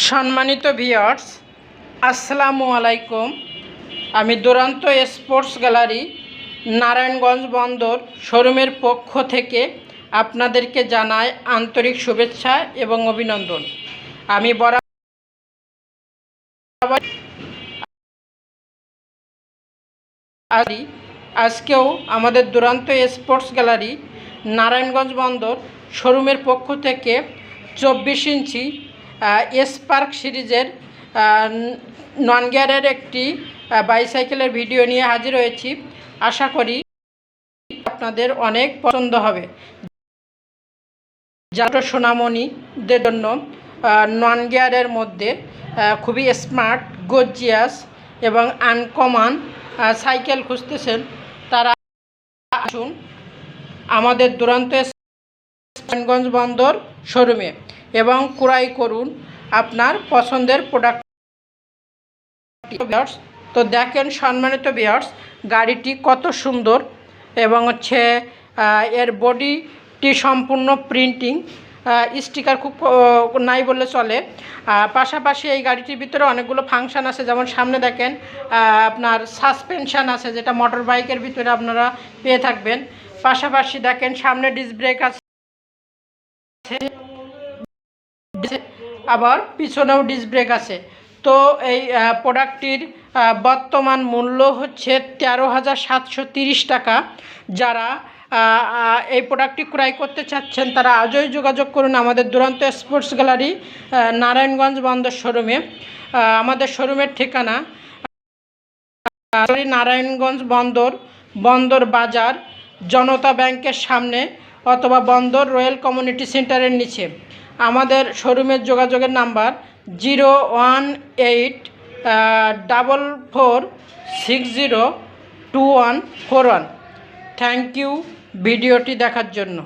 সম্মানিত ভিউয়ার্স, আসসালামু আলাইকুম। আমি দুরান্ত স্পোর্টস গ্যালারি নারায়ণগঞ্জ বন্দর শোরুমের পক্ষ থেকে আপনাদেরকে জানাই আন্তরিক শুভেচ্ছা এবং অভিনন্দন। আমি আজকেও আমাদের দুরান্ত স্পোর্টস গ্যালারি নারায়ণগঞ্জ বন্দর শোরুমের পক্ষ থেকে 24 ইঞ্চি স্পার্ক সিরিজের নন গিয়ারের একটি বাইসাইকেলের ভিডিও নিয়ে হাজির হয়েছি। আশা করি আপনাদের অনেক পছন্দ হবে। যারা সোনামণিদের জন্য নন গিয়ারের মধ্যে খুবই স্মার্ট, গর্জিয়াস এবং আনকমন সাইকেল খুঁজতেছেন, তারা আসুন আমাদের দুরান্ত নারায়ণগঞ্জ বন্দর শোরুমে এবং ক্রয় করুন আপনার পছন্দের প্রোডাক্ট। তো দেখেন সম্মানিত ভিউয়ার্স, গাড়িটি কত সুন্দর এবং এর বডিটি সম্পূর্ণ প্রিন্টিং, স্টিকার খুব নাই বললে চলে। পাশাপাশি এই গাড়িটির ভিতরে অনেকগুলো ফাংশান আছে, যেমন সামনে দেখেন আপনার সাসপেনশান আছে, যেটা মোটর বাইকের ভিতরে আপনারা পেয়ে থাকবেন। পাশাপাশি দেখেন সামনে ডিস্ক ব্রেক আছে, আবার পিছনেও ডিস্ক ব্রেক আছে। তো এই প্রোডাক্টটির বর্তমান মূল্য হচ্ছে 13,730 টাকা। যারা এই প্রোডাক্টটি ক্রয় করতে চাচ্ছেন তারা আজই যোগাযোগ করুন আমাদের দুরান্ত স্পোর্টস গ্যালারি নারায়ণগঞ্জ বন্দর শোরুমে। আমাদের শোরুমের ঠিকানা নারায়ণগঞ্জ বন্দর বাজার, জনতা ব্যাংকের সামনে অথবা বন্দর রয়্যাল কমিউনিটি সেন্টারের নিচে। আমাদের শোরুমের যোগাযোগের নাম্বার 01844602141। থ্যাংক ইউ ভিডিওটি দেখার জন্য।